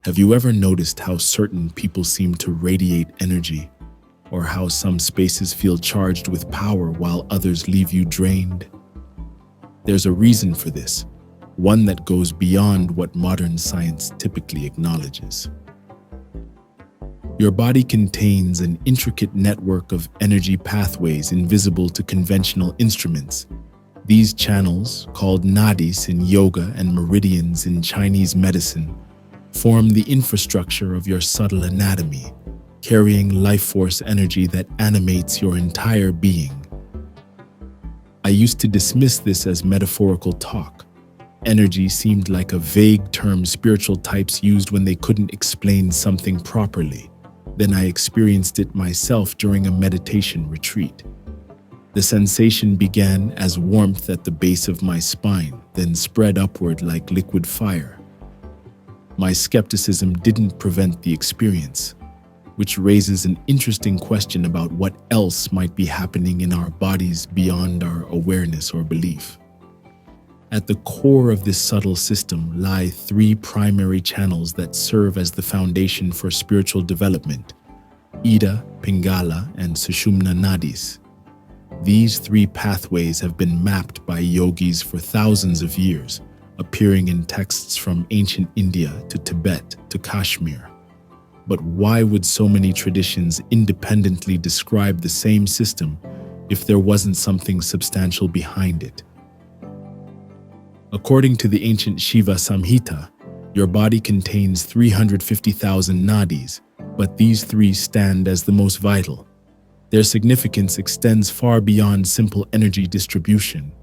Have you ever noticed how certain people seem to radiate energy, or how some spaces feel charged with power while others leave you drained? There's a reason for this, one that goes beyond what modern science typically acknowledges. Your body contains an intricate network of energy pathways invisible to conventional instruments. These channels, called nadis in yoga and meridians in Chinese medicine, form the infrastructure of your subtle anatomy, carrying life force energy that animates your entire being. I used to dismiss this as metaphorical talk. Energy seemed like a vague term spiritual types used when they couldn't explain something properly. Then I experienced it myself during a meditation retreat. The sensation began as warmth at the base of my spine, then spread upward like liquid fire. My skepticism didn't prevent the experience, which raises an interesting question about what else might be happening in our bodies beyond our awareness or belief. At the core of this subtle system lie three primary channels that serve as the foundation for spiritual development: Ida, Pingala, and Sushumna nadis. These three pathways have been mapped by yogis for thousands of years, appearing in texts from ancient India to Tibet to Kashmir. But why would so many traditions independently describe the same system if there wasn't something substantial behind it? According to the ancient Shiva Samhita, your body contains 350,000 nadis, but these three stand as the most vital. Their significance extends far beyond simple energy distribution.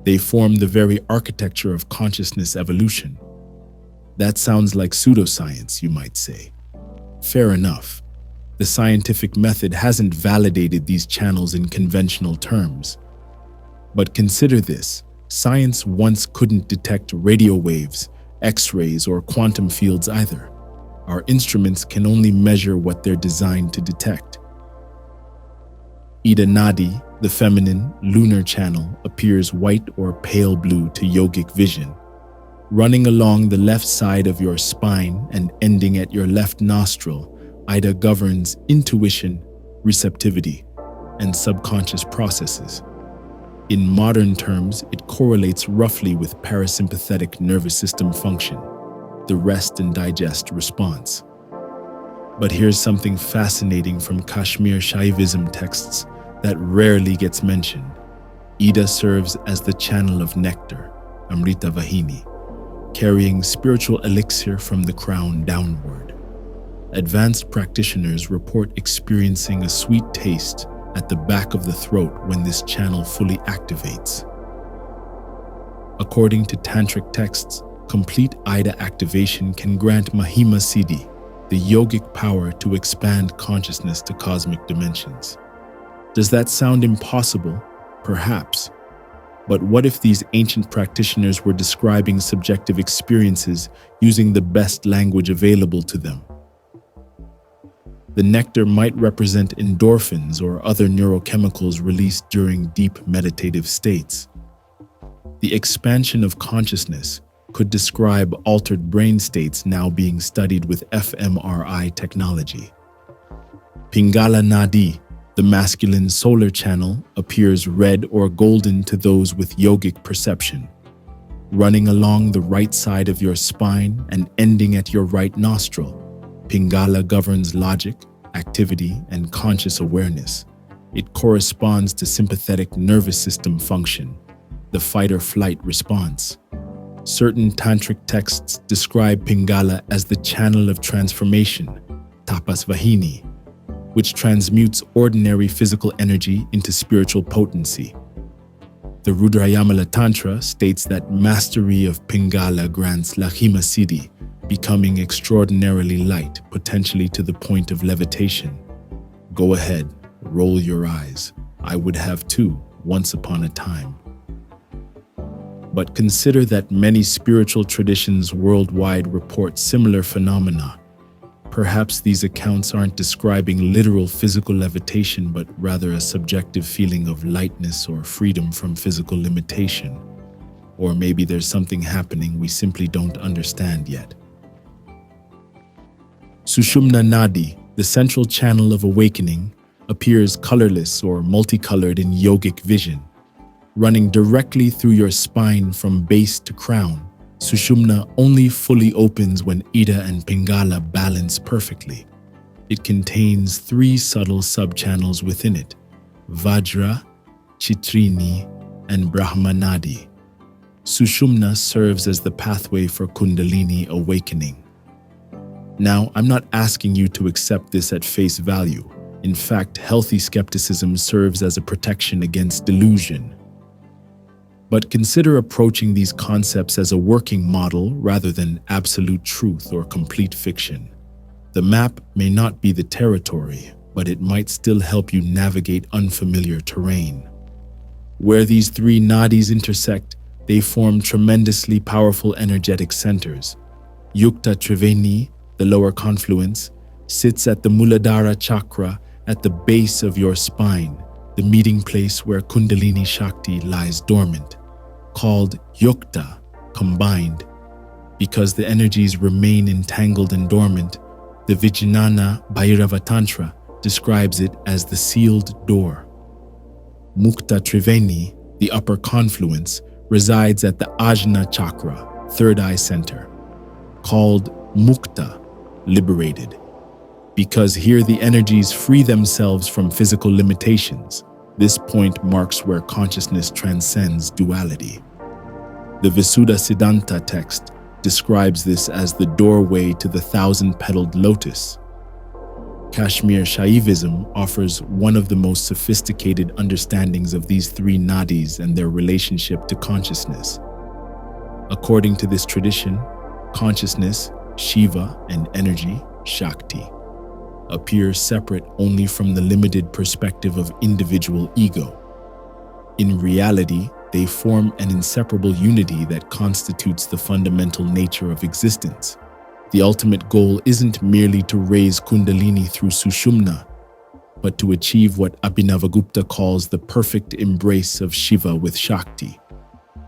They form the very architecture of consciousness evolution. That sounds like pseudoscience, you might say. Fair enough. The scientific method hasn't validated these channels in conventional terms. But consider this: science once couldn't detect radio waves, X-rays, or quantum fields either. Our instruments can only measure what they're designed to detect. Ida Nadi, the feminine, lunar channel, appears white or pale blue to yogic vision. Running along the left side of your spine and ending at your left nostril, Ida governs intuition, receptivity, and subconscious processes. In modern terms, it correlates roughly with parasympathetic nervous system function, the rest and digest response. But here's something fascinating from Kashmir Shaivism texts that rarely gets mentioned. Ida serves as the channel of nectar, Amrita Vahini, carrying spiritual elixir from the crown downward. Advanced practitioners report experiencing a sweet taste at the back of the throat when this channel fully activates. According to tantric texts, complete Ida activation can grant Mahima Siddhi, the yogic power to expand consciousness to cosmic dimensions. Does that sound impossible? Perhaps. But what if these ancient practitioners were describing subjective experiences using the best language available to them? The nectar might represent endorphins or other neurochemicals released during deep meditative states. The expansion of consciousness could describe altered brain states now being studied with fMRI technology. Pingala Nadi, the masculine solar channel, appears red or golden to those with yogic perception. Running along the right side of your spine and ending at your right nostril, Pingala governs logic, activity, and conscious awareness. It corresponds to sympathetic nervous system function, the fight-or-flight response. Certain tantric texts describe Pingala as the channel of transformation, Tapas Vahini, which transmutes ordinary physical energy into spiritual potency. The Rudrayamala Tantra states that mastery of Pingala grants Lahima Siddhi, becoming extraordinarily light, potentially to the point of levitation. Go ahead, roll your eyes. I would have too, once upon a time. But consider that many spiritual traditions worldwide report similar phenomena. Perhaps these accounts aren't describing literal physical levitation, but rather a subjective feeling of lightness or freedom from physical limitation. Or maybe there's something happening we simply don't understand yet. Sushumna Nadi, the central channel of awakening, appears colorless or multicolored in yogic vision. Running directly through your spine from base to crown, Sushumna only fully opens when Ida and Pingala balance perfectly. It contains 3 subtle subchannels within it: Vajra, Chitrini, and Brahmanadi. Sushumna serves as the pathway for Kundalini awakening. Now, I'm not asking you to accept this at face value. In fact, healthy skepticism serves as a protection against delusion. But consider approaching these concepts as a working model rather than absolute truth or complete fiction. The map may not be the territory, but it might still help you navigate unfamiliar terrain. Where these 3 nadis intersect, they form tremendously powerful energetic centers. Yukta Triveni, the lower confluence, sits at the Muladhara chakra at the base of your spine, the meeting place where Kundalini Shakti lies dormant, called Yukta, combined. Because the energies remain entangled and dormant, the Vijnana Bhairava Tantra describes it as the sealed door. Mukta Triveni, the upper confluence, resides at the Ajna chakra, third eye center, called Mukta, liberated. Because here the energies free themselves from physical limitations, this point marks where consciousness transcends duality. The Visuddha Siddhanta text describes this as the doorway to the 1,000-petaled lotus. Kashmir Shaivism offers one of the most sophisticated understandings of these 3 nadis and their relationship to consciousness. According to this tradition, consciousness, Shiva, and energy, Shakti, appear separate only from the limited perspective of individual ego. In reality, they form an inseparable unity that constitutes the fundamental nature of existence. The ultimate goal isn't merely to raise Kundalini through Sushumna, but to achieve what Abhinavagupta calls the perfect embrace of Shiva with Shakti,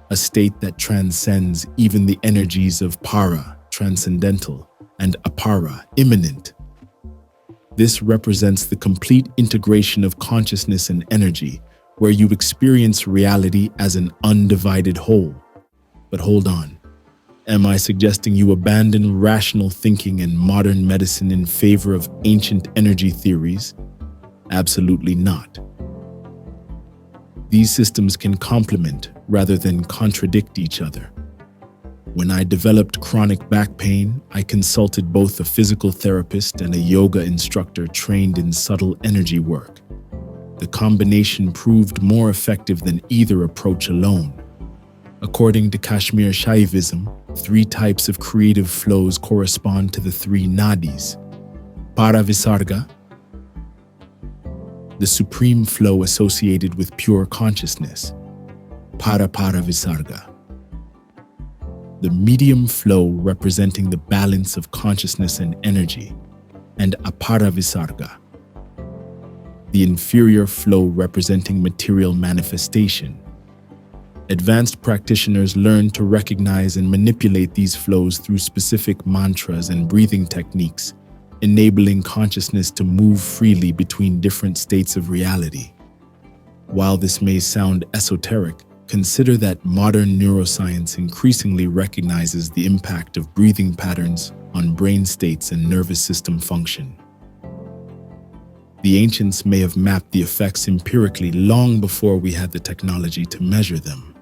a state that transcends even the energies of Para, transcendental, and Apara, immanent. This represents the complete integration of consciousness and energy, where you experience reality as an undivided whole. But hold on. Am I suggesting you abandon rational thinking and modern medicine in favor of ancient energy theories? Absolutely not. These systems can complement rather than contradict each other. When I developed chronic back pain, I consulted both a physical therapist and a yoga instructor trained in subtle energy work. The combination proved more effective than either approach alone. According to Kashmir Shaivism, 3 types of creative flows correspond to the 3 nadis. Paravisarga, the supreme flow associated with pure consciousness. Paravisarga, the medium flow representing the balance of consciousness and energy. And Aparavisarga, the inferior flow representing material manifestation. Advanced practitioners learn to recognize and manipulate these flows through specific mantras and breathing techniques, enabling consciousness to move freely between different states of reality. While this may sound esoteric, consider that modern neuroscience increasingly recognizes the impact of breathing patterns on brain states and nervous system function. The ancients may have mapped the effects empirically long before we had the technology to measure them.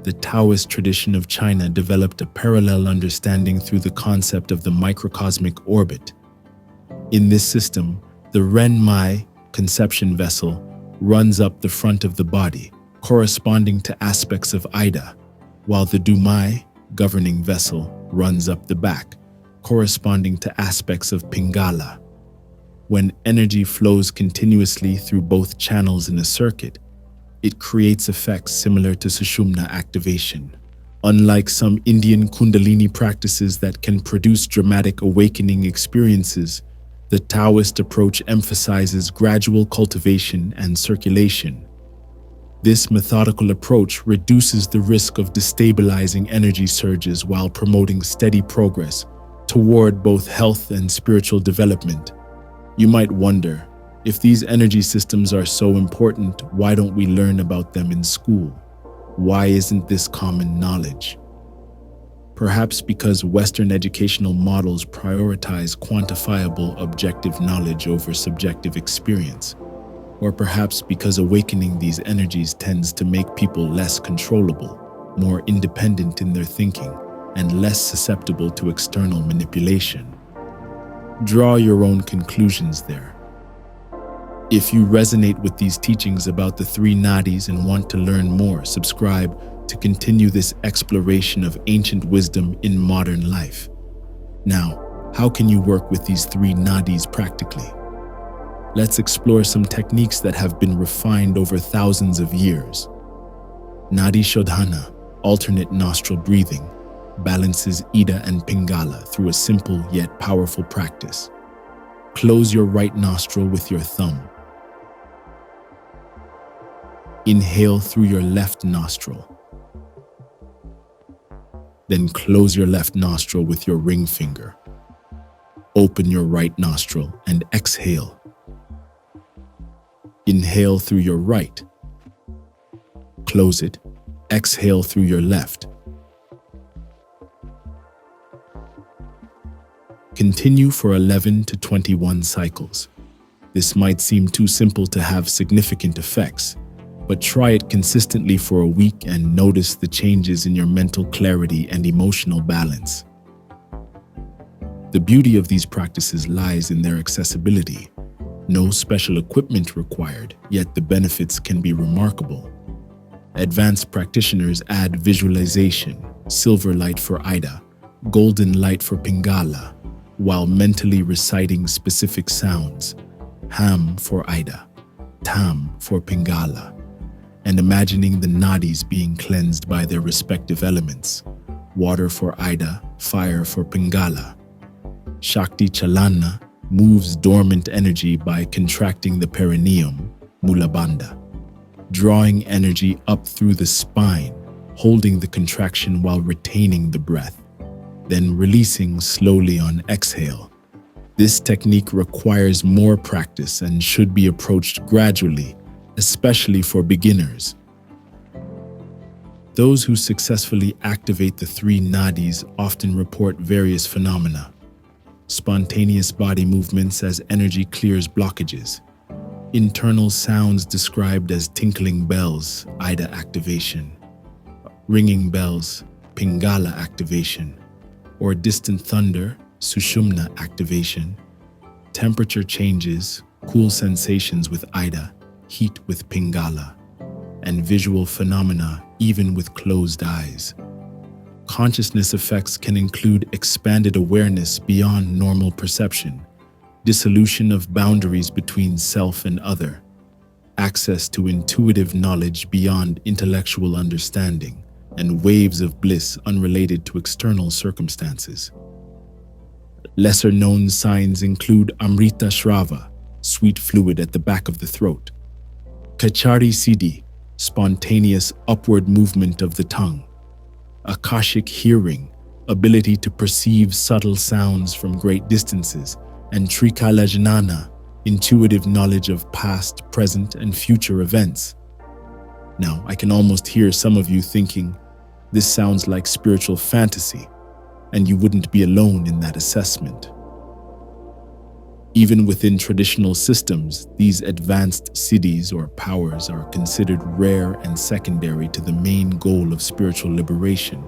The Taoist tradition of China developed a parallel understanding through the concept of the microcosmic orbit. In this system, the Renmai, conception vessel, runs up the front of the body, corresponding to aspects of Ida, while the Dumai, governing vessel, runs up the back, corresponding to aspects of Pingala. When energy flows continuously through both channels in a circuit, it creates effects similar to Sushumna activation. Unlike some Indian Kundalini practices that can produce dramatic awakening experiences, the Taoist approach emphasizes gradual cultivation and circulation. This methodical approach reduces the risk of destabilizing energy surges while promoting steady progress toward both health and spiritual development. You might wonder, if these energy systems are so important, why don't we learn about them in school? Why isn't this common knowledge? Perhaps because Western educational models prioritize quantifiable objective knowledge over subjective experience. Or perhaps because awakening these energies tends to make people less controllable, more independent in their thinking, and less susceptible to external manipulation. Draw your own conclusions there. If you resonate with these teachings about the three nadis and want to learn more, subscribe to continue this exploration of ancient wisdom in modern life. Now, how can you work with these three nadis practically? Let's explore some techniques that have been refined over thousands of years. Nadi Shodhana, alternate nostril breathing, balances Ida and Pingala through a simple yet powerful practice. Close your right nostril with your thumb. Inhale through your left nostril. Then close your left nostril with your ring finger. Open your right nostril and exhale. Inhale through your right. Close it. Exhale through your left. Continue for 11 to 21 cycles. This might seem too simple to have significant effects, but try it consistently for a week and notice the changes in your mental clarity and emotional balance. The beauty of these practices lies in their accessibility. No special equipment required, yet the benefits can be remarkable. Advanced practitioners add visualization, silver light for Ida, golden light for Pingala, while mentally reciting specific sounds, Ham for Ida, Tam for Pingala, and imagining the nadis being cleansed by their respective elements, water for Ida, fire for Pingala. Shakti Chalana moves dormant energy by contracting the perineum, Mulabandha, drawing energy up through the spine, holding the contraction while retaining the breath, then releasing slowly on exhale. This technique requires more practice and should be approached gradually, especially for beginners. Those who successfully activate the three nadis often report various phenomena. Spontaneous body movements as energy clears blockages. Internal sounds described as tinkling bells, Ida activation. Ringing bells, Pingala activation. Or distant thunder, Sushumna activation. Temperature changes, cool sensations with Ida, heat with Pingala, and visual phenomena even with closed eyes. Consciousness effects can include expanded awareness beyond normal perception, dissolution of boundaries between self and other, access to intuitive knowledge beyond intellectual understanding, and waves of bliss unrelated to external circumstances. Lesser-known signs include Amrita Shrava, sweet fluid at the back of the throat, Kachari Siddhi, spontaneous upward movement of the tongue, Akashic hearing, ability to perceive subtle sounds from great distances, and Trikalajnana, intuitive knowledge of past, present, and future events. Now, I can almost hear some of you thinking, this sounds like spiritual fantasy, and you wouldn't be alone in that assessment. Even within traditional systems, these advanced siddhis or powers are considered rare and secondary to the main goal of spiritual liberation.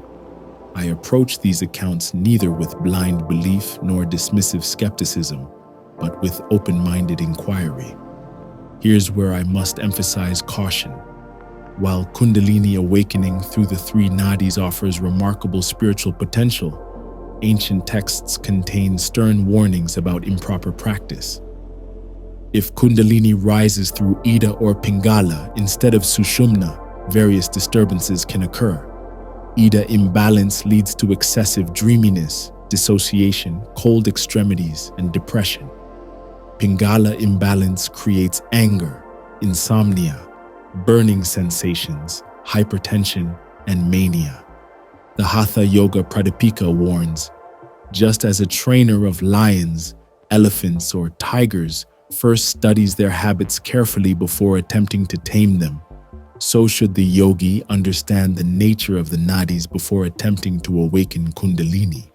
I approach these accounts neither with blind belief nor dismissive skepticism, but with open-minded inquiry. Here's where I must emphasize caution. While Kundalini awakening through the three nadis offers remarkable spiritual potential, ancient texts contain stern warnings about improper practice. If Kundalini rises through Ida or Pingala instead of Sushumna, various disturbances can occur. Ida imbalance leads to excessive dreaminess, dissociation, cold extremities, and depression. Pingala imbalance creates anger, insomnia, burning sensations, hypertension, and mania. The Hatha Yoga Pradipika warns, Just as a trainer of lions, elephants, or tigers first studies their habits carefully before attempting to tame them, so should the yogi understand the nature of the nadis before attempting to awaken Kundalini.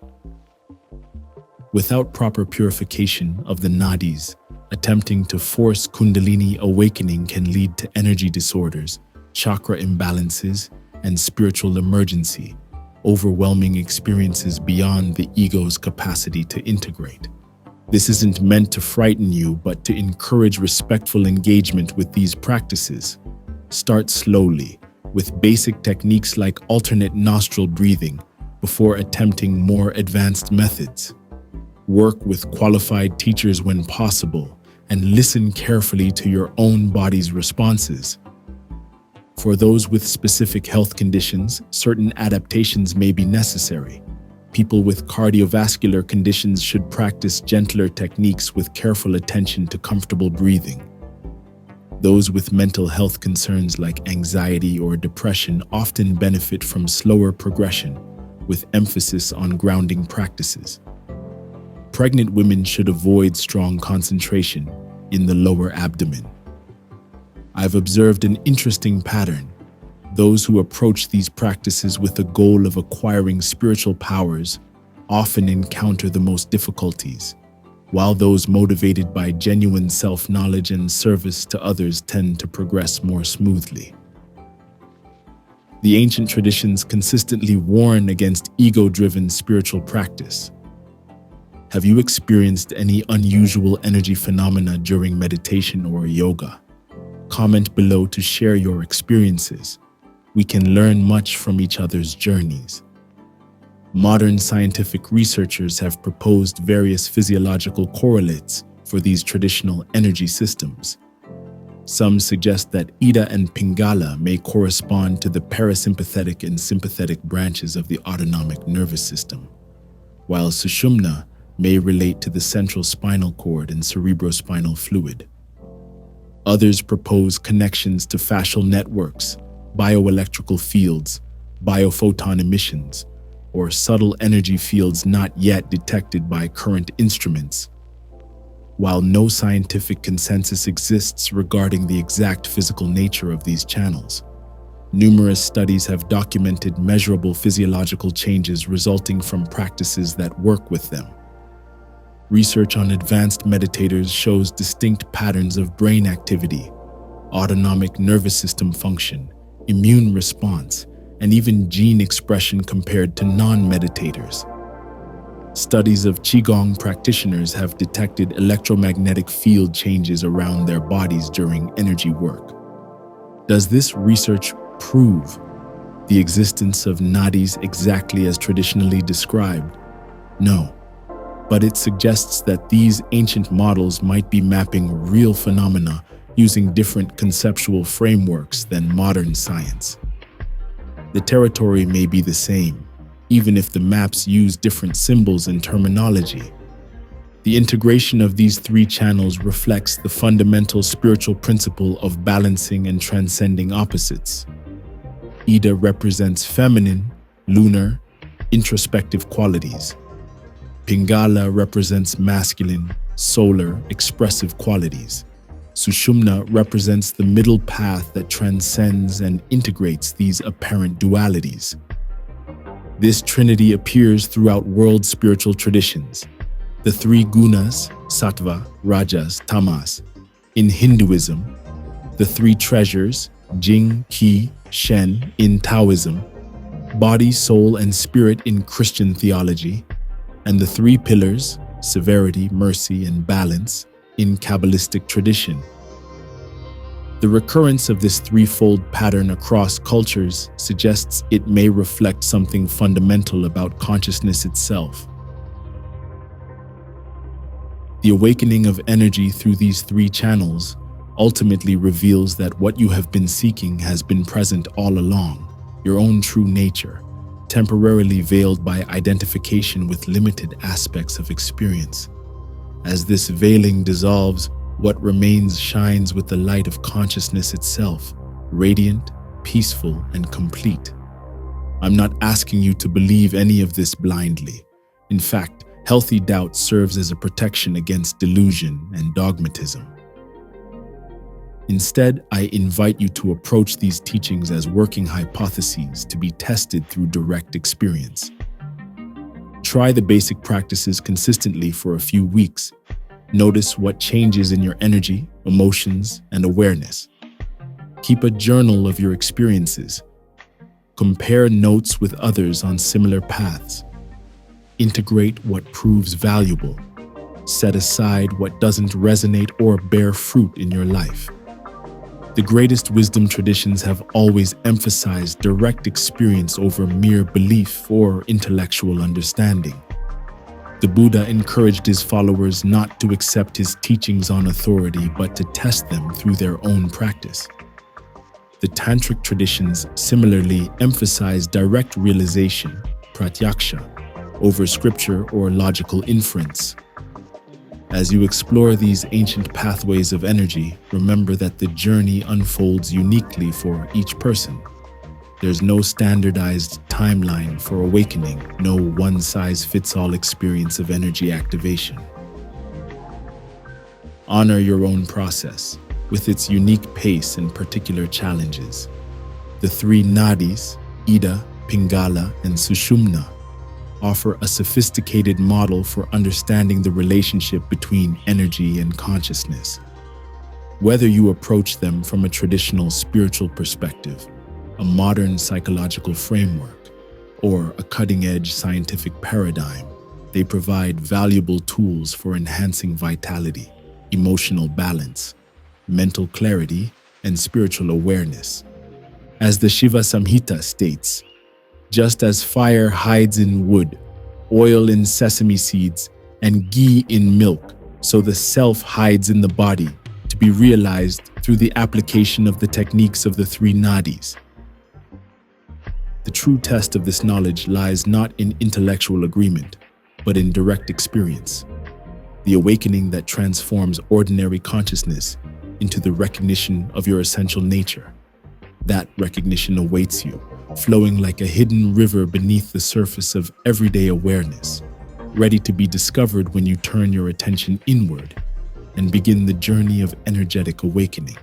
Without proper purification of the nadis, attempting to force Kundalini awakening can lead to energy disorders, chakra imbalances, and spiritual emergency, overwhelming experiences beyond the ego's capacity to integrate. This isn't meant to frighten you, but to encourage respectful engagement with these practices. Start slowly, with basic techniques like alternate nostril breathing before attempting more advanced methods. Work with qualified teachers when possible, and listen carefully to your own body's responses. For those with specific health conditions, certain adaptations may be necessary. People with cardiovascular conditions should practice gentler techniques with careful attention to comfortable breathing. Those with mental health concerns like anxiety or depression often benefit from slower progression, with emphasis on grounding practices. Pregnant women should avoid strong concentration in the lower abdomen. I've observed an interesting pattern. Those who approach these practices with the goal of acquiring spiritual powers often encounter the most difficulties, while those motivated by genuine self-knowledge and service to others tend to progress more smoothly. The ancient traditions consistently warn against ego-driven spiritual practice. Have you experienced any unusual energy phenomena during meditation or yoga? Comment below to share your experiences. We can learn much from each other's journeys. Modern scientific researchers have proposed various physiological correlates for these traditional energy systems. Some suggest that Ida and Pingala may correspond to the parasympathetic and sympathetic branches of the autonomic nervous system, while Sushumna may relate to the central spinal cord and cerebrospinal fluid. Others propose connections to fascial networks, bioelectrical fields, biophoton emissions, or subtle energy fields not yet detected by current instruments. While no scientific consensus exists regarding the exact physical nature of these channels, numerous studies have documented measurable physiological changes resulting from practices that work with them. Research on advanced meditators shows distinct patterns of brain activity, autonomic nervous system function, immune response, and even gene expression compared to non-meditators. Studies of Qigong practitioners have detected electromagnetic field changes around their bodies during energy work. Does this research prove the existence of nadis exactly as traditionally described? No. But it suggests that these ancient models might be mapping real phenomena using different conceptual frameworks than modern science. The territory may be the same, even if the maps use different symbols and terminology. The integration of these three channels reflects the fundamental spiritual principle of balancing and transcending opposites. Ida represents feminine, lunar, introspective qualities. Pingala represents masculine, solar, expressive qualities. Sushumna represents the middle path that transcends and integrates these apparent dualities. This trinity appears throughout world spiritual traditions. The three gunas, sattva, rajas, tamas, in Hinduism, the three treasures, jing, qi, shen, in Taoism, body, soul, and spirit in Christian theology, and the three pillars, severity, mercy, and balance, in Kabbalistic tradition. The recurrence of this threefold pattern across cultures suggests it may reflect something fundamental about consciousness itself. The awakening of energy through these three channels ultimately reveals that what you have been seeking has been present all along, your own true nature, temporarily veiled by identification with limited aspects of experience. As this veiling dissolves, what remains shines with the light of consciousness itself, radiant, peaceful, and complete. I'm not asking you to believe any of this blindly. In fact, Healthy doubt serves as a protection against delusion and dogmatism. Instead, I invite you to approach these teachings as working hypotheses to be tested through direct experience. Try the basic practices consistently for a few weeks. Notice what changes in your energy, emotions, and awareness. Keep a journal of your experiences. Compare notes with others on similar paths. Integrate what proves valuable. Set aside what doesn't resonate or bear fruit in your life. The greatest wisdom traditions have always emphasized direct experience over mere belief or intellectual understanding. The Buddha encouraged his followers not to accept his teachings on authority, but to test them through their own practice. The Tantric traditions similarly emphasize direct realization, pratyaksha, over scripture or logical inference. As you explore these ancient pathways of energy, remember that the journey unfolds uniquely for each person. There's no standardized timeline for awakening, no one-size-fits-all experience of energy activation. Honor your own process, with its unique pace and particular challenges. The three nadis, Ida, Pingala, and Sushumna, offer a sophisticated model for understanding the relationship between energy and consciousness. Whether you approach them from a traditional spiritual perspective, a modern psychological framework, or a cutting-edge scientific paradigm, they provide valuable tools for enhancing vitality, emotional balance, mental clarity, and spiritual awareness. As the Shiva Samhita states, just as fire hides in wood, oil in sesame seeds, and ghee in milk, so the self hides in the body, to be realized through the application of the techniques of the three nadis. The true test of this knowledge lies not in intellectual agreement, but in direct experience. The awakening that transforms ordinary consciousness into the recognition of your essential nature. That recognition awaits you, flowing like a hidden river beneath the surface of everyday awareness, ready to be discovered when you turn your attention inward and begin the journey of energetic awakening.